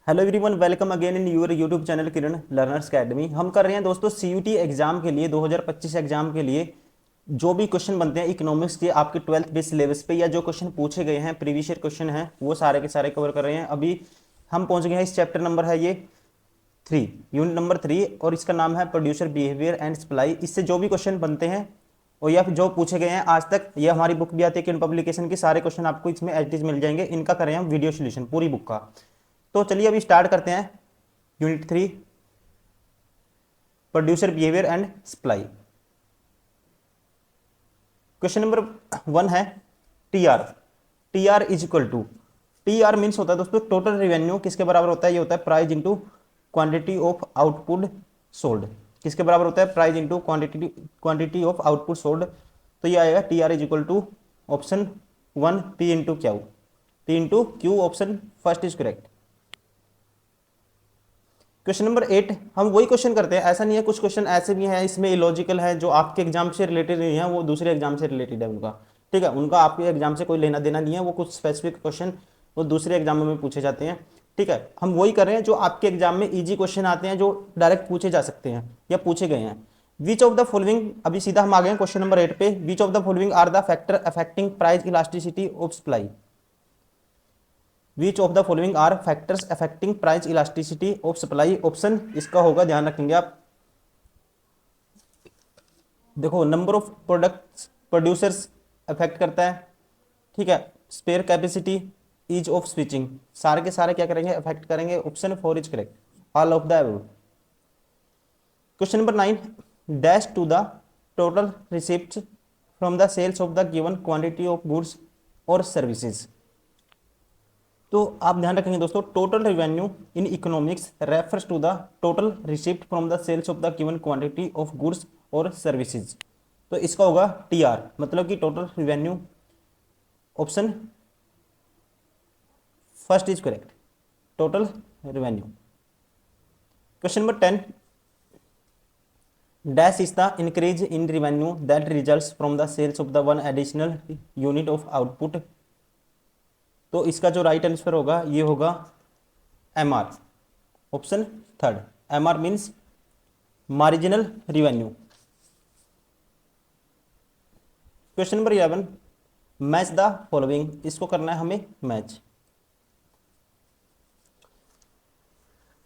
Hello everyone, welcome again in your YouTube channel Kiran learners academy. हम कर रहे हैं दोस्तों सीयूटी एग्जाम के लिए 2025 एग्जाम के लिए जो भी क्वेश्चन बनते हैं इकोनॉमिक्स के आपके 12th बेस सिलेबस पे या जो क्वेश्चन पूछे गए हैं प्रीवियस ईयर क्वेश्चन हैं वो सारे के सारे कवर कर रहे हैं। अभी हम पहुंच गए हैं, इस चैप्टर नंबर है ये 3, यूनिट नंबर 3 और इसका नाम है प्रोड्यूसर बिहेवियर एंड सप्लाई। इससे जो भी क्वेश्चन बनते हैं और या फिर जो पूछे गए हैं आज तक, ये हमारी बुक भी आती है किरण पब्लिकेशन की, सारे क्वेश्चन आपको इसमें एज इट इज मिल जाएंगे। इनका करें हम वीडियो सोल्यूशन पूरी बुक का। तो चलिए अभी स्टार्ट करते हैं unit 3 producer behaviour and supply. Question number 1 है TR. TR is equal to, TR means होता है दोस्तों टोटल रेवेन्यू। किसके बराबर होता है? ये होता है price into quantity of output sold. किसके बराबर होता है? Price into quantity of output sold. तो ये आएगा TR is equal to option 1 P into Q. P into Q, option first is correct. Question number 8 हम वही क्वेश्चन करते हैं, ऐसा नहीं है, कुछ क्वेश्चन ऐसे भी हैं इसमें इलॉजिकल है जो आपके एग्जाम से रिलेटेड नहीं है, वो दूसरे एग्जाम से रिलेटेड है उनका। ठीक है, उनका आपके एग्जाम से कोई लेना देना नहीं है, वो कुछ स्पेसिफिक क्वेश्चन वो दूसरे एग्जामों में पूछे जाते हैं। ठीक है, हम वही कर रहे हैं जो आपके एग्जाम में ईजी क्वेश्चन आते हैं, जो डायरेक्ट पूछे जा सकते हैं या पूछे गए हैं। विच ऑफ द फॉलोइंग, अभी सीधा हम आ गए क्वेश्चन नंबर 8 पे। Which of the following are the factor affecting price elasticity of supply. Which of the following are factors affecting price elasticity of supply. Option इसका होगा, ध्यान रखेंगे आप, देखो number of products producers affect करता है। ठीक है, spare capacity, ease of switching, सारे के सारे क्या करेंगे? अफेक्ट करेंगे। Option 4 is correct, all of the above. Question number 9 dash to the total receipt from the sales of the given quantity of goods और सर्विसेज। तो आप ध्यान रखेंगे दोस्तों, total revenue in economics refers to the total receipt from the sales of the given quantity of goods और services. तो इसका होगा टीआर, मतलब कि total revenue. Option first is correct, total revenue. Question number 10 dash is the increase in revenue that results from the sales of the one additional unit of output. तो इसका जो right answer होगा ये होगा M R, option third. M R means marginal revenue. Question number 11 match the following, इसको करना है हमें मैच।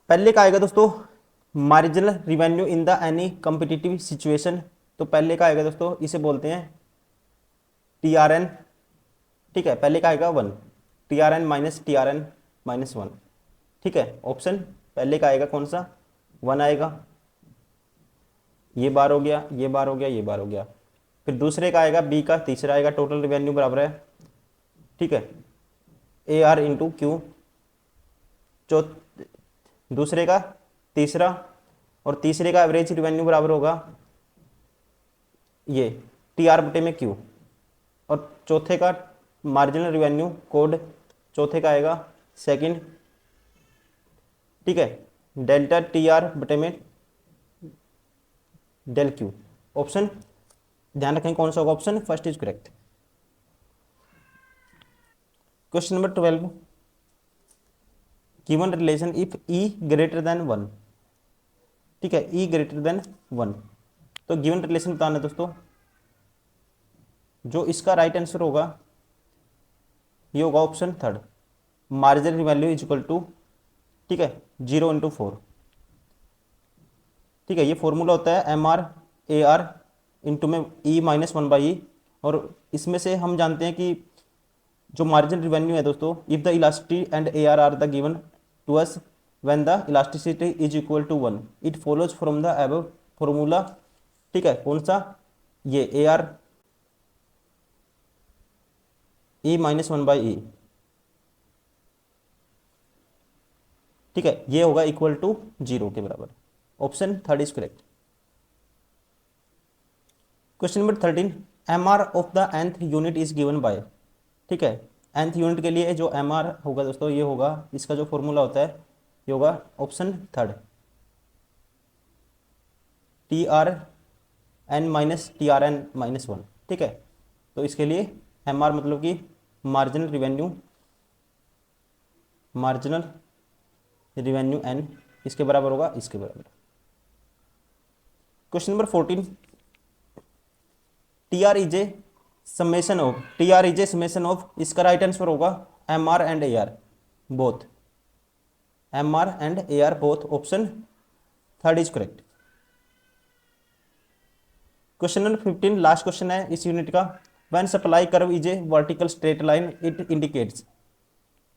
पहले का आएगा दोस्तों marginal revenue in the any competitive situation. तो पहले का आएगा दोस्तों, इसे बोलते हैं टीआरएन। ठीक है, पहले का आएगा 1, टीआरएन माइनस टीआरएन माइनस 1। ठीक है, ऑप्शन पहले का आएगा कौन सा? 1 आएगा। ये बार हो गया, ये बार हो गया, ये बार हो गया। फिर दूसरे का आएगा बी का, तीसरा आएगा टोटल रिवेन्यू बराबर है, ठीक है, ए आर इंटू क्यू। दूसरे का तीसरा, और तीसरे का एवरेज रिवेन्यू बराबर होगा ये टी आर बटे में क्यू। और चौथे का मार्जिनल रिवेन्यू कोड, चौथे का आएगा सेकंड, ठीक है, डेल्टा टी आर बटे में डेल क्यू। ऑप्शन ध्यान रखें कौन सा होगा? Option first is correct. Question number 12 given relation if E greater than 1। ठीक है, ई ग्रेटर देन 1। तो गिवन रिलेशन बताना है दोस्तों, जो इसका राइट आंसर होगा ये होगा option third, marginal value is equal to, ठीक है, 0 इंटू 4। ठीक है, ये फॉर्मूला होता है M R A R into में ई माइनस 1/e। और इसमें से हम जानते हैं कि जो मार्जिनल रिवेन्यू है दोस्तों, if the elasticity and A R the given to us when the elasticity is equal to 1 it follows from the above formula. ठीक है, कौन सा? ये A R E minus 1/e। ठीक है, ये होगा इक्वल टू 0 के बराबर। Option third is correct. Question number 13 M R of the nth unit is given by. ठीक है, nth यूनिट के लिए जो एम आर होगा दोस्तों ये होगा, इसका जो फॉर्मूला होता है ये होगा option third, T R N minus T R N minus 1। ठीक है, तो इसके लिए एम आर मतलब कि marginal revenue, marginal revenue N किसके बराबर होगा, इसके बराबर। Question number 14, T R is a summation of, T R is a summation of, इसका राइट आंसर होगा M R and A R both, M R and A R both, option third is correct. Question number 15 last question है इस unit का, when supply curve is a vertical straight line it indicates,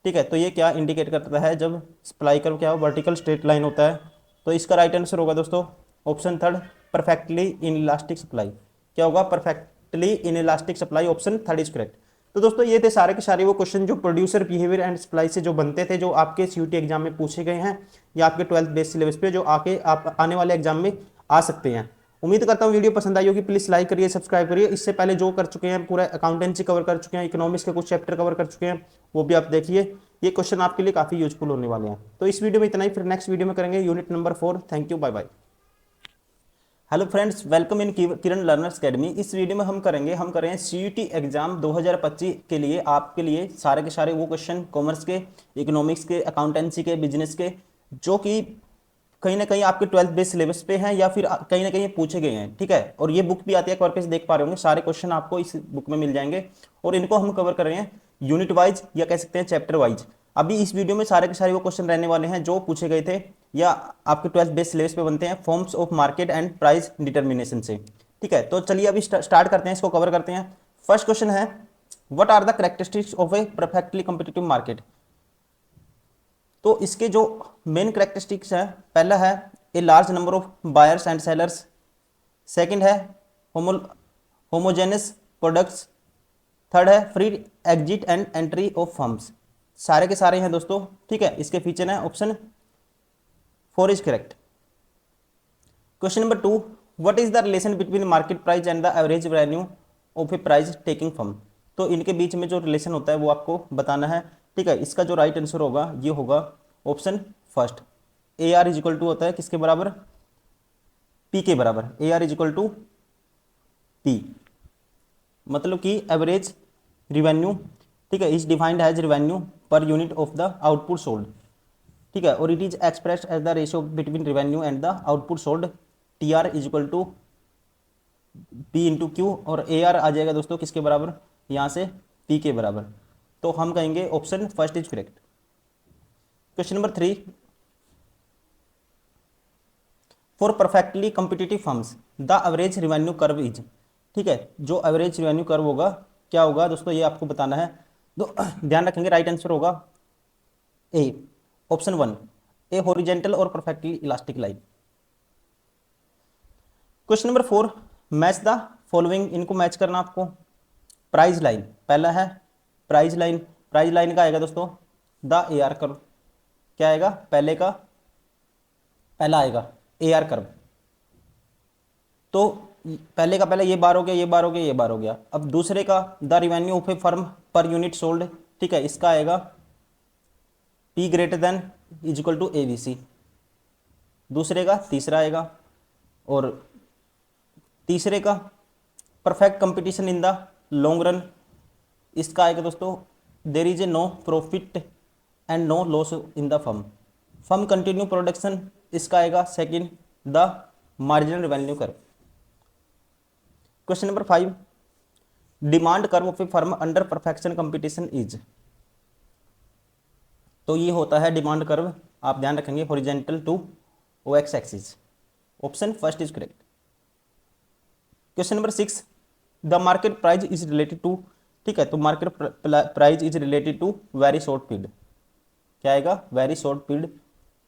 ठीक है, तो ये क्या indicate करता है, जब सप्लाई कर्व क्या हो, वर्टिकल स्ट्रेट लाइन होता है, तो इसका राइट आंसर होगा दोस्तों option third, perfectly in elastic supply, क्या होगा, perfectly in elastic supply, option third is correct. तो दोस्तों ये थे सारे के सारे वो क्वेश्चन जो प्रोड्यूसर बिहेवियर एंड सप्लाई से जो बनते थे, जो आपके सीयूटी एग्जाम में पूछे गए हैं या आपके 12th बेस सिलेबस पे जो आप आने वाले एग्जाम में आ सकते हैं। उम्मीद करता हूँ वीडियो पसंद आई होगी, प्लीज लाइक करिए, सब्सक्राइब करिए। इससे पहले जो कर चुके हैं पूरा अकाउंटेंसी कवर कर चुके हैं, इकोनॉमिक्स के कुछ चैप्टर कवर कर चुके हैं, वो भी आप देखिए, ये क्वेश्चन आपके लिए काफी यूजफुल होने वाले हैं। तो इस वीडियो में इतना ही, फिर नेक्स्ट वीडियो में करेंगे unit number 4। Thank you, bye bye. Hello friends, welcome in Kiran learners academy. इस वीडियो में हम करेंगे सीयूटी एग्जाम 2025 के लिए आपके लिए सारे के सारे वो क्वेश्चन कॉमर्स के, इकोनॉमिक्स के, अकाउंटेंसी के, बिजनेस के, जो कि कहीं ना कहीं आपके 12th बेस सिलेबस पे हैं या फिर कहीं ना कहीं पूछे गए हैं, ठीक है। और ये बुक भी आती है, कवर पे देख पा रहे होंगे, सारे क्वेश्चन आपको इस बुक में मिल जाएंगे और इनको हम कवर कर रहे हैं यूनिट वाइज या कह सकते हैं चैप्टर वाइज। अभी इस वीडियो में सारे के सारे वो क्वेश्चन रहने वाले हैं जो पूछे गए थे या आपके 12th बेस सिलेबस पे बनते हैं forms of market and price determination से, ठीक है। तो चलिए अभी स्टार्ट करते हैं, इसको कवर करते हैं। फर्स्ट क्वेश्चन है, what are the characteristics of a perfectly competitive market. तो इसके जो मेन कैरेक्टरिस्टिक्स है, पहला है a large number of buyers and sellers, second है होमोजेनस प्रोडक्ट्स, थर्ड है free exit and entry of firms. सारे के सारे हैं दोस्तों, ठीक है। इसके फीचर है, option 4 is correct. Question number 2, what is the relation between market price and the average revenue of A price taking firm. तो इनके बीच में जो रिलेशन होता है वो आपको बताना है, ठीक है। इसका जो राइट आंसर होगा ये होगा option first, A R is equal to होता है किसके बराबर, पी के बराबर, A R is equal to P, मतलब कि एवरेज रिवेन्यू, ठीक है, is defined as revenue per unit of the output sold, ठीक है, और it is expressed as the ratio between revenue and the output sold, T R is equal to P into Q, और A are आ जाएगा दोस्तों किसके बराबर, यहाँ से पी के बराबर। तो हम कहेंगे option first is correct. Question number 3, for perfectly competitive firms the average revenue curve is, ठीक है, जो एवरेज रिवेन्यू कर्व होगा क्या होगा दोस्तों, ये आपको बताना है। तो ध्यान रखेंगे राइट आंसर होगा ए, ऑप्शन 1, ए हॉरिजेंटल और perfectly elastic line. Question number 4, match the following, इनको मैच करना आपको। प्राइस लाइन, पहला है प्राइस लाइन, प्राइस लाइन का आएगा दोस्तों द ए आर कर्व, क्या आएगा, पहला आएगा ए आर कर्व। तो पहले का पहले ये बार हो गया, ये बार हो गया, ये बार हो गया। अब दूसरे का the revenue of a firm per unit sold, ठीक है, इसका आएगा P greater than is equal to ABC, दूसरे का तीसरा आएगा, और तीसरे का perfect competition in the long run, इसका आएगा दोस्तों there is a no profit and no loss in the firm continue production, इसका आएगा second the marginal revenue curve. Question number 5, demand curve of a firm under perfection competition is, तो ये होता है demand curve, आप ध्यान रखेंगे horizontal to O X axis, option first is correct. Question number 6, the market price is related to, ठीक है, तो market price is related to very short period, क्या आएगा, very short period,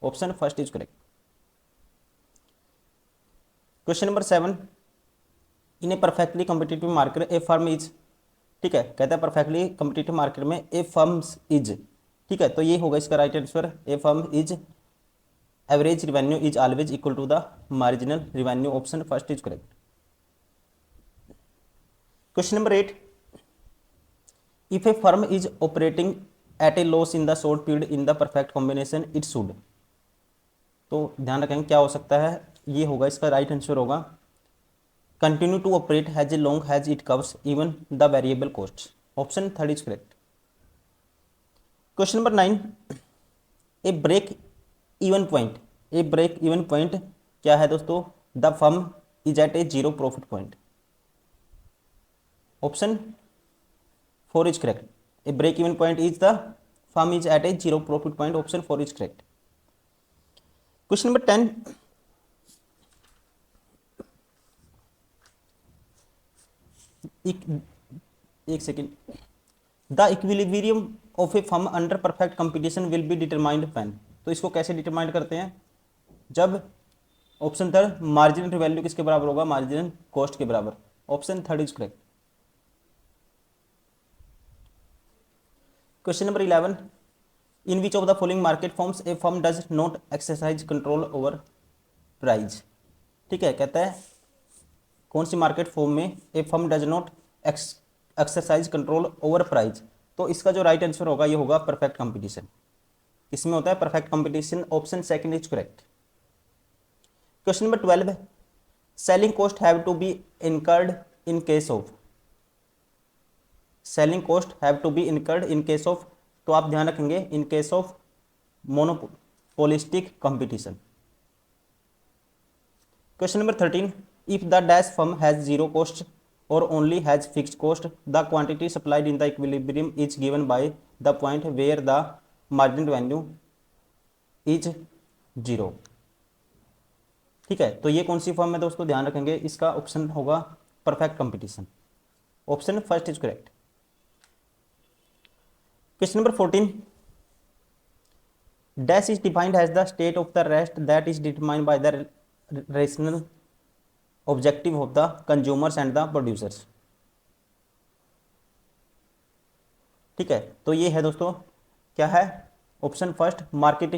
option first is correct. Question number 7, in a perfectly competitive market a firm is, ठीक है, कहता है perfectly competitive market में ए फर्म्स इज, ठीक है, तो ये होगा इसका right answer, a firm is average revenue is always equal to the marginal revenue, option first is correct. Question number 8, if a firm is operating at a loss in the short period in the perfect combination it should, तो ध्यान रखेंगे क्या हो सकता है, ये होगा इसका राइट आंसर होगा continue to operate has a long has it covers even the variable cost, option third is correct. Question number 9, a break even point, a break even point क्या है दोस्तों? The firm is at a zero profit point. Option 4 is correct. A break even point is the firm is at a zero profit point. Option 4 is correct. Question number 10, एक second. The equilibrium of a firm under perfect competition will be determined when. तो इसको कैसे determined करते हैं? जब option third marginal value किसके बराबर होगा? मार्जिनल कॉस्ट के बराबर। Option third is correct. Question number 11, in which of the following market forms a firm does not exercise control over price. ठीक है, कहता है कौन सी मार्केट फॉर्म में a firm does not exercise control over price. तो इसका जो राइट आंसर होगा ये होगा परफेक्ट कंपटीशन। किसमें होता है? Perfect competition. Option second is correct. Question number 12, selling cost have to be incurred in case of. Selling cost have to be incurred in case of, तो आप ध्यान रखेंगे in case of monopolistic competition. Question number 13, if the dash firm has zero cost और only has fixed cost, the quantity supplied in the equilibrium is given by the point where the marginal value is zero. ठीक है, तो ये कौन सी firm है दोस्तों? ध्यान रखेंगे इसका ऑप्शन होगा perfect competition. Option first is correct. Question number 14, dash is defined as the state of the rest that is determined by the rational objective of the consumers and the producers. ठीक है, तो ये है दोस्तों, क्या है? Option first market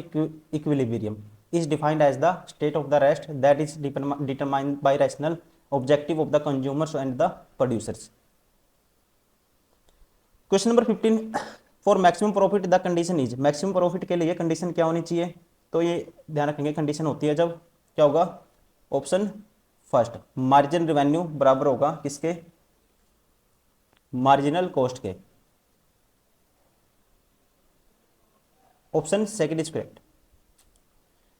equilibrium is defined as the state of the rest that is determined by rational objective of the consumers and the producers. Question number 15, for maximum profit the condition is. Maximum profit के लिए condition क्या होनी चाहिए? तो ये ध्यान रखेंगे condition होती है जब क्या होगा? ऑप्शन फर्स्ट मार्जिन रेवेन्यू बराबर होगा किसके? मार्जिनल कॉस्ट के। Option second is correct.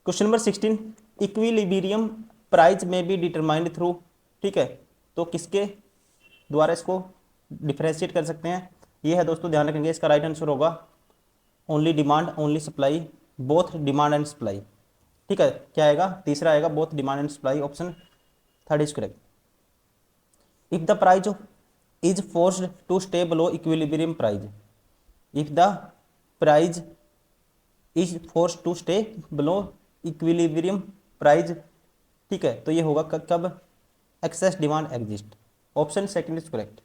Question number 16, equilibrium price में बी डिटरमाइंड थ्रू। ठीक है, तो किसके द्वारा इसको डिफरेंशिएट कर सकते हैं? ये है दोस्तों, ध्यान रखेंगे इसका राइट आंसर होगा only demand only supply, both demand and supply. ठीक है, क्या आएगा? तीसरा आएगा both demand and supply. Option third is correct. If the price is forced to stay below equilibrium price. If the price is forced to stay below equilibrium price. ठीक है, तो ये होगा कब? Excess demand exist. Option second is correct.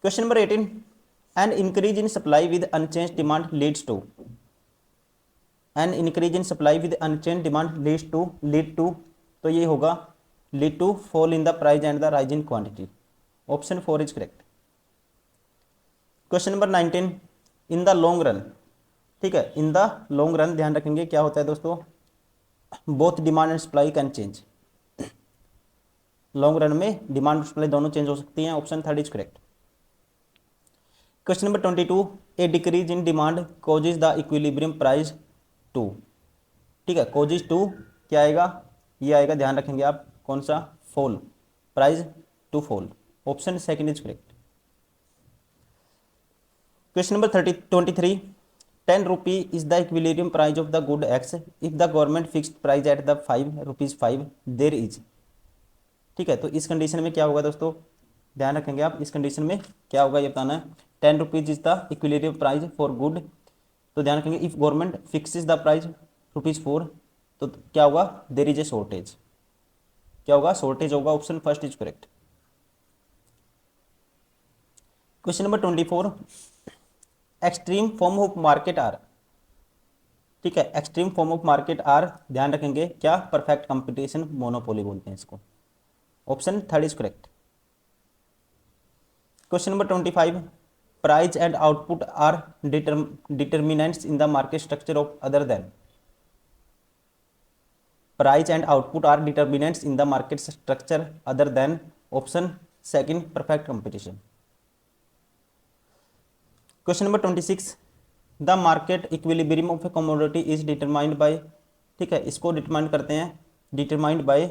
Question number 18, an increase in supply with unchange demand leads to. An increase in supply with unchange demand lead to, तो ये होगा lead to fall in the price and the rise in quantity. Option 4 is correct. Question number 19, in the long run. ठीक है, इन the long run ध्यान रखेंगे क्या होता है दोस्तों? Both demand and supply can change. Long run में demand और सप्लाई दोनों चेंज हो सकती हैं। Option third is correct. Question number 22, a decrease in demand causes the equilibrium price to. ठीक है, कॉजेज टू क्या आएगा? ये आएगा, ध्यान रखेंगे आप, कौन सा? Fall, price to fall. Option second is correct. Question number 23, 10 rupee is the equilibrium price of the good X if the government fixed price at the 5 rupees 5 there is. ठीक है, तो इस कंडीशन में क्या होगा दोस्तों? ध्यान रखेंगे आप, इस कंडीशन में क्या होगा ये बताना है। 10 rupees is the equilibrium price for good, तो ध्यान रखेंगे if government fixes the price rupees 4, तो क्या होगा? There is a shortage. क्या होगा? शॉर्टेज होगा। Option first is correct. Question number 24, extreme form of market are. ठीक है, extreme form of market are, ध्यान रखेंगे क्या? परफेक्ट कंपटीशन मोनोपोली बोलते हैं इसको। Option third is correct. Question number 25, price and output are determinants in the market structure of other than. Price and output are determinants in the market structure other than. Option second perfect competition. Question number 26, the market equilibrium of a commodity is determined by, ठीक है, इसको determine करते हैं, determined by,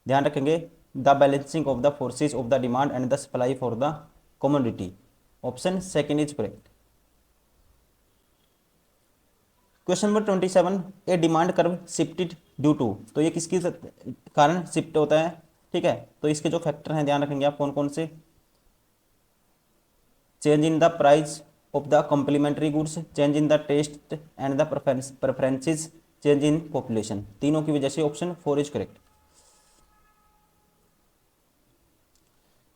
ध्यान रखेंगे, the balancing of the forces of the demand and the supply for the commodity. Option second is correct. Question number 27, a demand curve shifted due to, तो ये किसकी कारण शिफ्ट होता है, ठीक है, तो इसके जो फैक्टर हैं ध्यान रखेंगे आप कौन कौन से, change in the price of the complementary goods, change in the taste and the preferences, change in population, तीनों की वजह से option 4 is correct.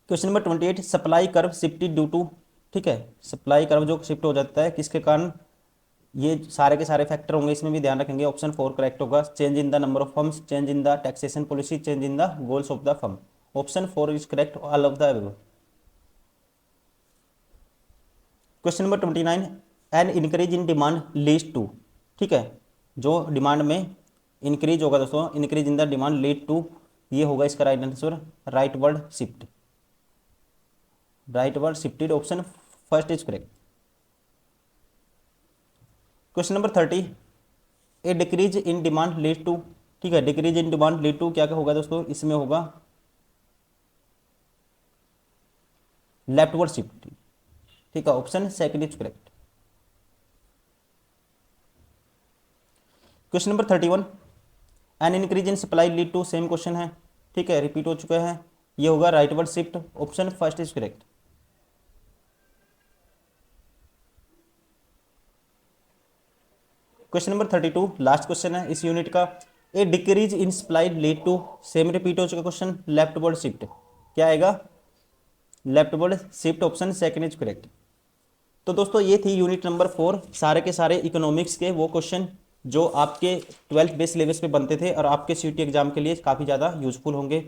Question number 28, supply curve shifted due to, ठीक है, सप्लाई कर्व जो शिफ्ट हो जाता है किसके कारण, ये सारे के सारे फैक्टर होंगे, इसमें भी ध्यान रखेंगे, ऑप्शन 4 करेक्ट होगा। Change in the number of firms, change in the taxation policy, change in the goals of the firm, option 4 is correct all of the above. Question number 29, an increase in demand lead to, ठीक है, जो demand में increase होगा दोस्तों, increase in the demand lead to, ये होगा इसका right answer, rightward shift, rightward shifted, option first is correct. Question number 30, a decrease in demand lead to, ठीक है, decrease in demand lead to क्या क्या होगा दोस्तों, इसमें होगा लेफ्टवर्ड शिफ्ट, ठीक है, option second is correct. Question number 31, an increase in supply lead to, same question है, ठीक है, रिपीट हो चुका है, ये होगा rightward shift, option first is correct. Question number 32, last question है इस यूनिट का, a decrease in supply lead to, same repeat हो चुका क्वेश्चन, लेफ्टवर्ड शिफ्ट, क्या आएगा, leftward shift, option second is correct. तो दोस्तों ये थी यूनिट नंबर 4, सारे के सारे इकोनॉमिक्स के वो क्वेश्चन जो आपके 12th बेस सिलेबस पे बनते थे और आपके सीटी एग्जाम के लिए काफ़ी ज़्यादा यूजफुल होंगे,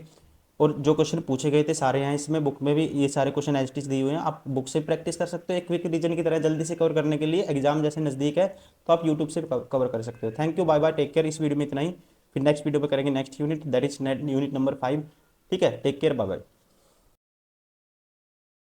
और जो क्वेश्चन पूछे गए थे सारे हैं इसमें, बुक में भी ये सारे क्वेश्चन एज इट इज दिए हुए हैं, आप बुक से प्रैक्टिस कर सकते हो एक क्विक रीजन की तरह जल्दी से कवर करने के लिए, एग्जाम जैसे नज़दीक है तो आप यूट्यूब से कवर कर सकते हो। Thank you, bye bye, take care, इस वीडियो में इतना ही, फिर नेक्स्ट वीडियो पर करेंगे next unit, that is unit number 5, ठीक है, टेक केयर, बाय बाय।